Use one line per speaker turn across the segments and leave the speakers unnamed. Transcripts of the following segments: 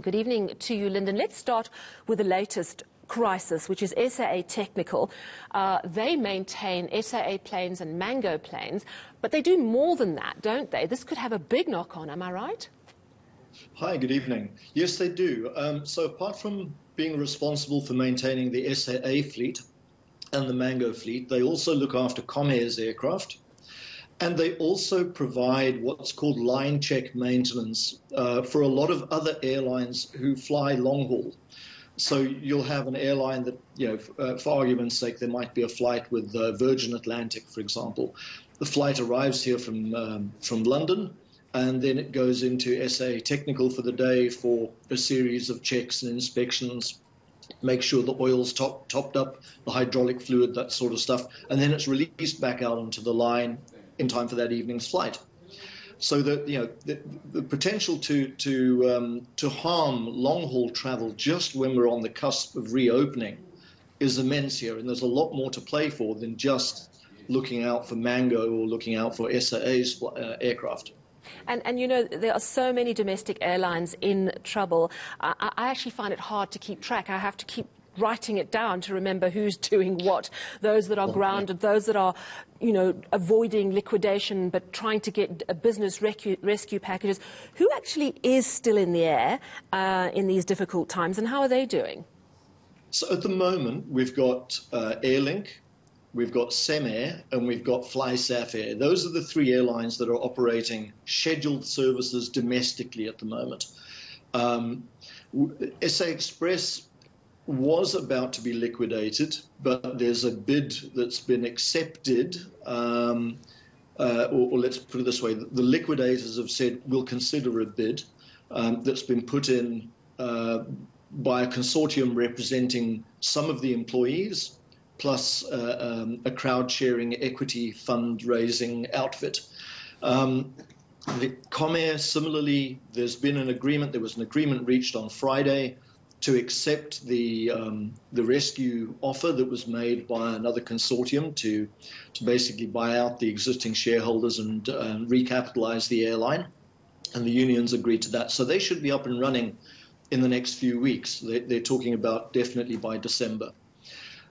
Good evening to you, Linden. Let's start with the latest crisis, which is SAA Technical. They maintain SAA planes and Mango planes, but they do more than that, don't they? This could have a big knock-on, am I right?
Hi, good evening. Yes, they do. So apart from being responsible for maintaining the SAA fleet and the Mango fleet, they also look after Comair's aircraft. And they also provide what's called line check maintenance for a lot of other airlines who fly long haul. So you'll have an airline that, for argument's sake, there might be a flight with Virgin Atlantic, for example. The flight arrives here from London, and then it goes into SAA Technical for the day for a series of checks and inspections, make sure the oil's topped up, the hydraulic fluid, that sort of stuff, and then it's released back out onto the line in time for that evening's flight. So the potential to harm long-haul travel just when we're on the cusp of reopening is immense here, and there's a lot more to play for than just looking out for Mango or looking out for SAA's aircraft.
And you know, there are so many domestic airlines in trouble. I actually find it hard to keep track. I have to keep writing it down to remember who's doing what. Those that are grounded, those that are, avoiding liquidation but trying to get a business rescue packages. Who actually is still in the air in these difficult times, and how are they doing?
So at the moment, we've got Airlink, we've got Comair, and we've got FlySAF Air. Those are the three airlines that are operating scheduled services domestically at the moment. SA Express was about to be liquidated, but there's a bid that's been accepted, or let's put it this way, the liquidators have said we'll consider a bid that's been put in by a consortium representing some of the employees, plus a crowd-sharing equity fundraising outfit. The Comair, similarly, there was an agreement reached on Friday to accept the rescue offer that was made by another consortium to basically buy out the existing shareholders and recapitalize the airline. And the unions agreed to that. So they should be up and running in the next few weeks. They're talking about definitely by December.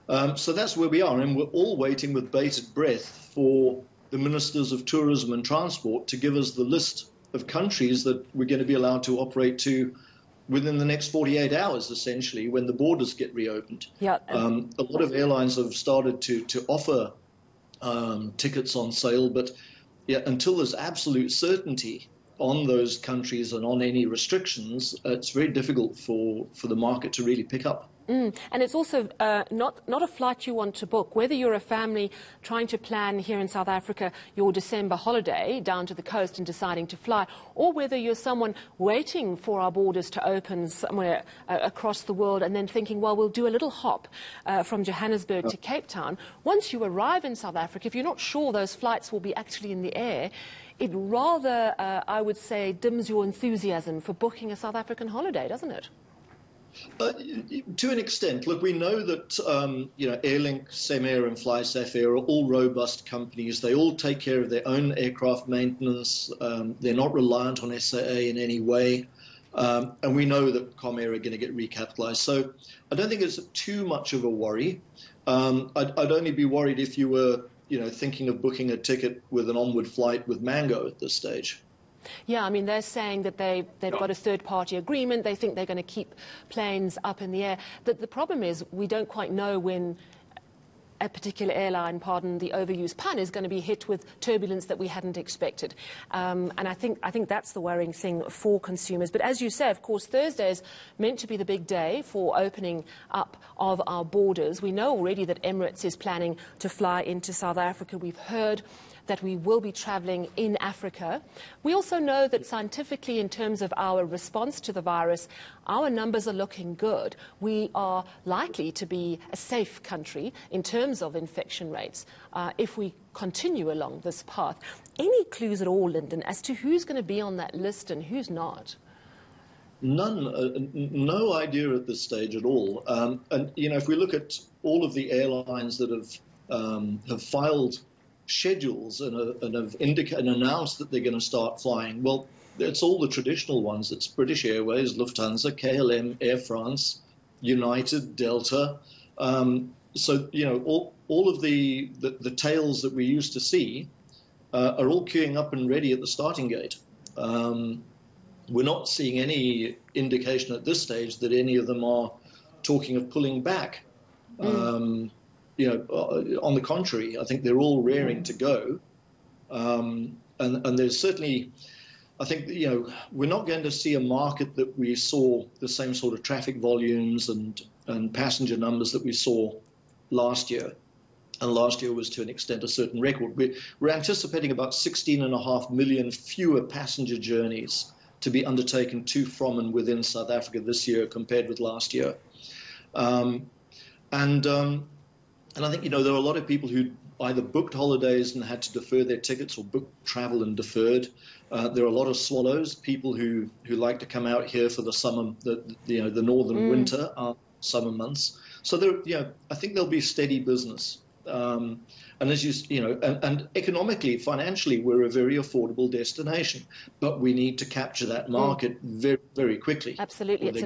So that's where we are. And we're all waiting with bated breath for the ministers of tourism and transport to give us the list of countries that we're going to be allowed to operate to within the next 48 hours, essentially, when the borders get reopened.
Yeah.
A lot of airlines have started to offer tickets on sale, but until there's absolute certainty on those countries and on any restrictions, it's very difficult for the market to really pick up.
And it's also not a flight you want to book. Whether you're a family trying to plan here in South Africa your December holiday down to the coast and deciding to fly, or whether you're someone waiting for our borders to open somewhere across the world and then thinking, well, we'll do a little hop from Johannesburg to Cape Town. Once you arrive in South Africa, if you're not sure those flights will be actually in the air, it rather, I would say, dims your enthusiasm for booking a South African holiday, doesn't it?
To an extent. Look, we know that Airlink, Comair and FlySAF Air are all robust companies. They all take care of their own aircraft maintenance. They're not reliant on SAA in any way. And we know that Comair are going to get recapitalized. So I don't think it's too much of a worry. I'd only be worried if you were thinking of booking a ticket with an onward flight with Mango at this stage.
Yeah, I mean, they're saying that they've got a third-party agreement. They think they're going to keep planes up in the air. The problem is we don't quite know when a particular airline, pardon the overused pun, is going to be hit with turbulence that we hadn't expected. And I think that's the worrying thing for consumers. But as you say, of course, Thursday is meant to be the big day for opening up of our borders. We know already that Emirates is planning to fly into South Africa. We've heard that we will be travelling in Africa. We also know that scientifically, in terms of our response to the virus, our numbers are looking good. We are likely to be a safe country in terms of infection rates if we continue along this path. Any clues at all, Linden, as to who's going to be on that list and who's not?
None, no idea at this stage at all. And if we look at all of the airlines that have filed schedules and have announced that they're going to start flying, well, it's all the traditional ones. It's British Airways, Lufthansa, KLM, Air France, United, Delta. So, you know, all of the tails that we used to see are all queuing up and ready at the starting gate. We're not seeing any indication at this stage that any of them are talking of pulling back. You know, on the contrary, I think they're all raring to go. And there's certainly, I think, you know, we're not going to see a market that we saw the same sort of traffic volumes and passenger numbers that we saw last year. And last year was to an extent a certain record. We're anticipating about 16.5 million fewer passenger journeys to be undertaken to, from, and within South Africa this year compared with last year. And I think, you know, there are a lot of people who either booked holidays and had to defer their tickets or booked travel and deferred. There are a lot of swallows, people who like to come out here for the summer, the northern winter, summer months. So there, you know, I think there'll be steady business. And as you know, and economically, financially, we're a very affordable destination, but we need to capture that market very, very quickly.
Absolutely, it's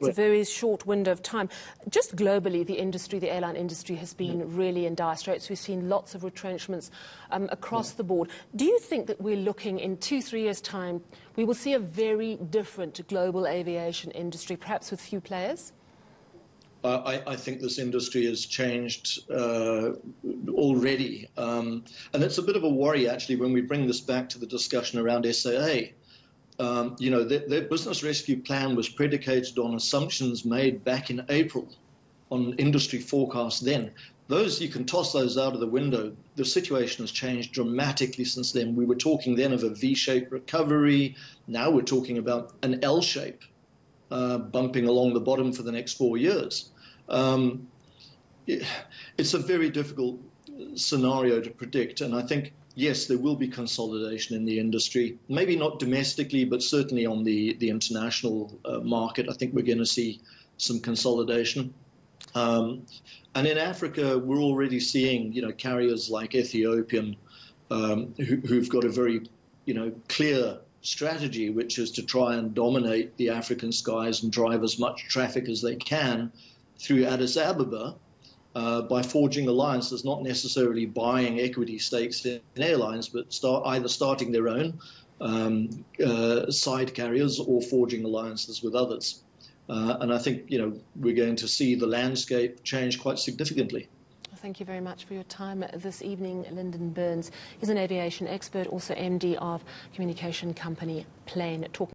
a very short window of time. Just globally, the airline industry has been really in dire straits. We've seen lots of retrenchments across the board. Do you think that we're looking in 2-3 years' time, we will see a very different global aviation industry, perhaps with few players?
I think this industry has changed already. And it's a bit of a worry, actually, when we bring this back to the discussion around SAA. You know, their business rescue plan was predicated on assumptions made back in April on industry forecasts then. Those, you can toss those out of the window. The situation has changed dramatically since then. We were talking then of a V-shaped recovery. Now we're talking about an L-shape bumping along the bottom for the next 4 years. It's a very difficult scenario to predict, and I think, yes, there will be consolidation in the industry, maybe not domestically, but certainly on the international market. I think we're going to see some consolidation. And in Africa, we're already seeing, you know, carriers like Ethiopian who've got a very, you know, clear strategy, which is to try and dominate the African skies and drive as much traffic as they can through Addis Ababa by forging alliances, not necessarily buying equity stakes in airlines, but either starting their own side carriers or forging alliances with others. And I think, you know, we're going to see the landscape change quite significantly.
Thank you very much for your time this evening. Linden Burns is an aviation expert, also MD of communication company Plane, talking